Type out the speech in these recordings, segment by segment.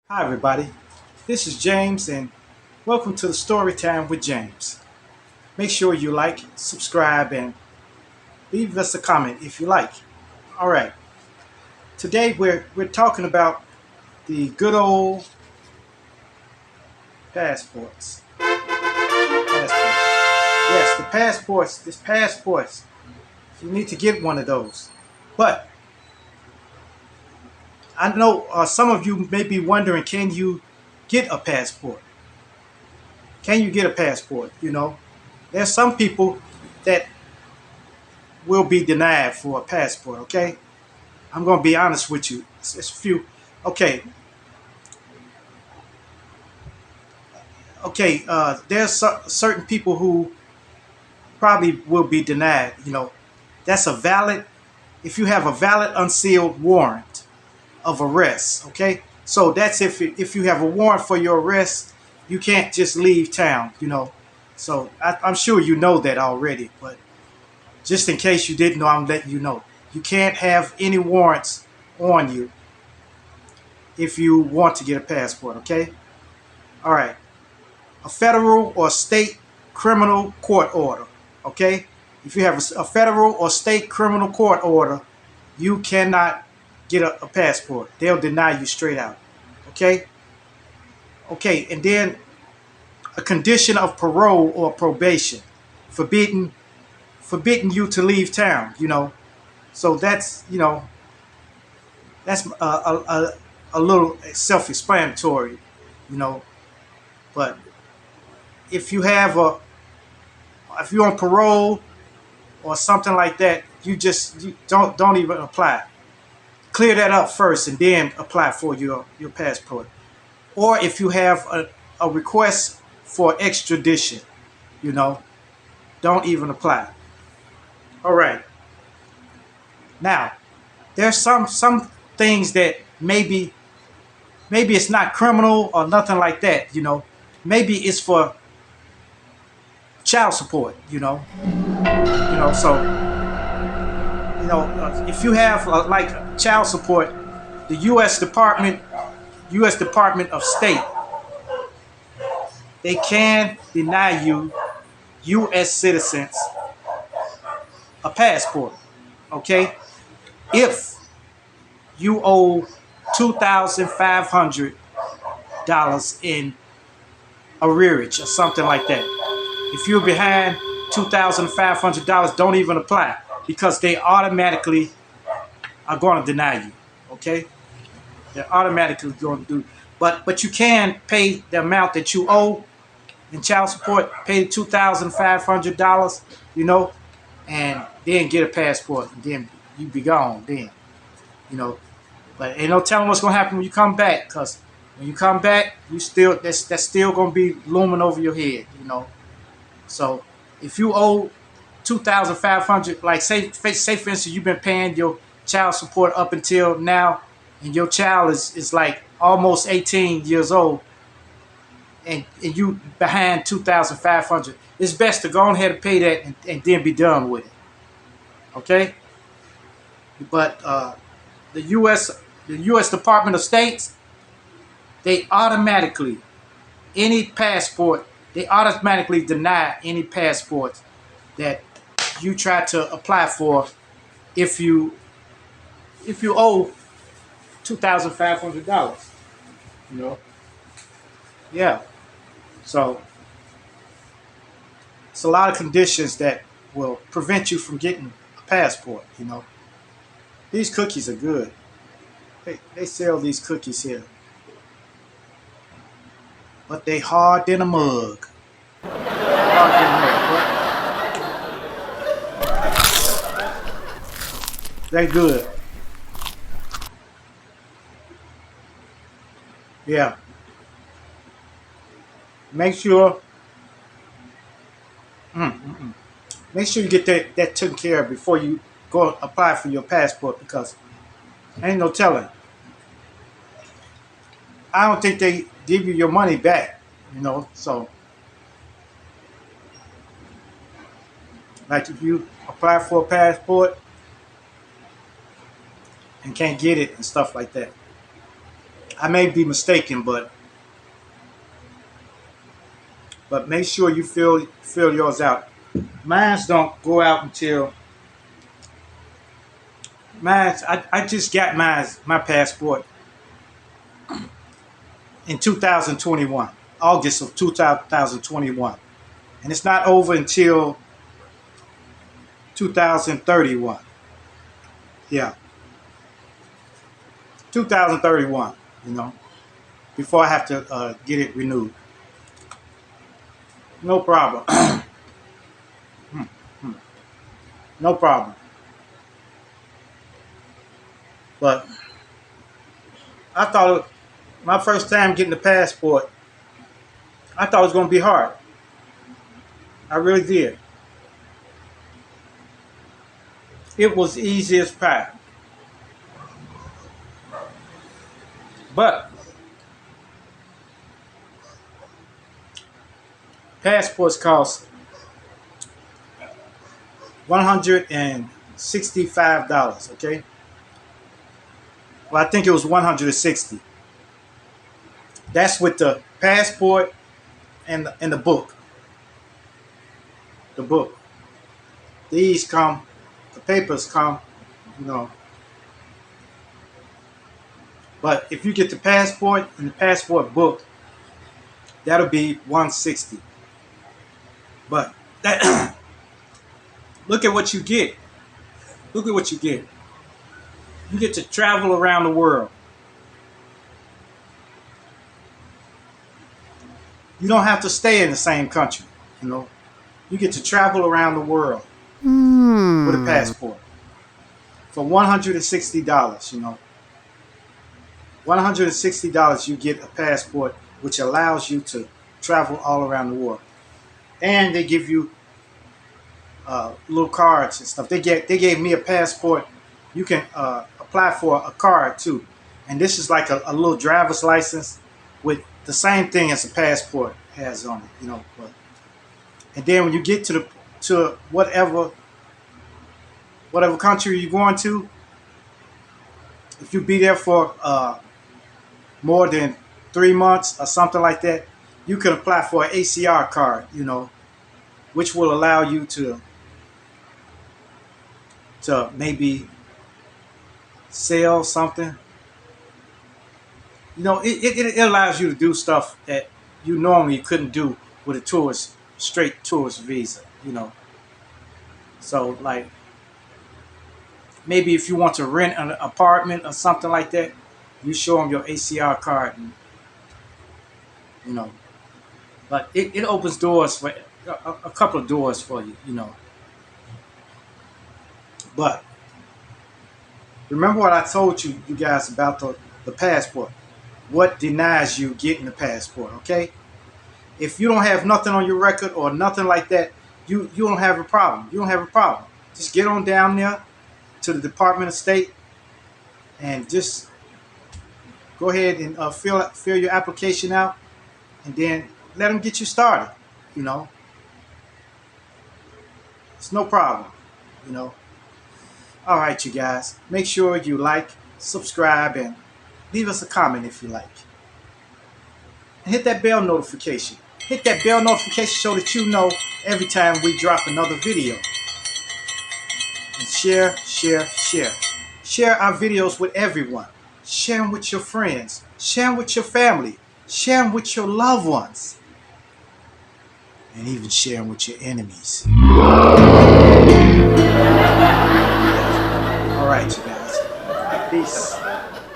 Hi, everybody. This is James, and welcome to the Storytime with James. Make sure you like, subscribe, and leave us a comment if you like. All right. Today we're talking about the good old passports. Passports. Yes, the passports. This passports. You need to get one of those. But I know some of you may be wondering, can you get a passport? Can you get a passport? There's some people that will be denied for a passport. Okay, I'm gonna be honest with you. It's few. Okay, okay. There's certain people who probably will be denied. That's a valid. If you have a valid unsealed warrant of arrest. Okay, so that's if you have a warrant for your arrest, you can't just leave town. So I'm sure you know that already, but just in case you didn't know, I'm letting you know. You can't have any warrants on you if you want to get a passport. Okay. All right. A federal or state criminal court order. Okay? If you have a federal or state criminal court order, you cannot get a passport. They'll deny you straight out. Okay? Okay, and then a condition of parole or probation, forbidding you to leave town. So that's a little self-explanatory, you know. But if you have a if you're on parole or something like that, you don't even apply. Clear that up first and then apply for your passport. Or if you have a request for extradition, you know, don't even apply. All right. Now, there's some things that maybe it's not criminal or nothing like that. Maybe it's for child support. So if you have like child support, the U.S. Department of State, they can deny you U.S. citizens a passport. Okay, if you owe $2,500 in arrearage or something like that. If you're behind $2,500, don't even apply because they automatically are going to deny you. Okay, they're automatically going to do. But you can pay the amount that you owe in child support. Pay $2,500. And then get a passport, and then you be gone. Then you know. But ain't no telling what's gonna happen when you come back, cause when you come back, you still that's still gonna be looming over your head. So if you owe 2,500, like say for instance, you've been paying your child support up until now, and your child is like almost 18 years old, and you behind 2,500, it's best to go ahead and pay that and then be done with it. Okay, but the U.S. Department of State, they automatically they automatically deny any passports that you try to apply for if you owe $2,500. You know, yeah. So it's a lot of conditions that will prevent you from getting a passport. These cookies are good. They sell these cookies here, but they hard than a mug. Hard than a mug. They good. Yeah. Make sure. Mm, mm, mm. Make sure you get that taken care of before you go apply for your passport because ain't no telling. I don't think they give you your money back. So like if you apply for a passport and can't get it and stuff like that. I may be mistaken, but make sure you fill yours out. Mine's don't go out until I just got my passport in 2021, August of 2021, and it's not over until 2031. Yeah, 2031. You know, before I have to get it renewed. No problem. No problem. But I thought my first time getting the passport, I thought it was going to be hard. I really did. It was easy as pie. But passports cost $165. Okay. Well, I think it was 160. That's with the passport and the book. The book. These come, the papers come, you know. But if you get the passport and the passport book, that'll be 160. But that, look at what you get. Look at what you get. You get to travel around the world. You don't have to stay in the same country, you know. You get to travel around the world with a passport for $160, you know. $160 you get a passport which allows you to travel all around the world. And they give you little cards and stuff. They gave me a passport. You can apply for a card too. And this is like a little driver's license with the same thing as a passport has on it, you know. And then when you get to whatever country you're going to, if you be there for more than 3 months or something like that, you can apply for an ACR card, you know, which will allow you to maybe sell something. You know, it allows you to do stuff that you normally couldn't do with a straight tourist visa, you know. So like maybe if you want to rent an apartment or something like that, you show them your ACR card, and, you know. But it opens doors for a couple of doors for you, you know. But remember what I told you guys about the passport. What denies you getting the passport, okay? If you don't have nothing on your record or nothing like that, you don't have a problem. You don't have a problem. Just get on down there to the Department of State and just go ahead and fill your application out, and then let them get you started, you know. It's no problem, you know. All right, you guys. Make sure you like, subscribe, and leave us a comment if you like. And hit that bell notification. Hit that bell notification so that you know every time we drop another video. And share, share, share. Share our videos with everyone. Share them with your friends. Share them with your family. Share them with your loved ones. And even share them with your enemies. All right, you guys. Peace.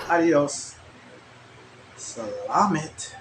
Adios. Salamat.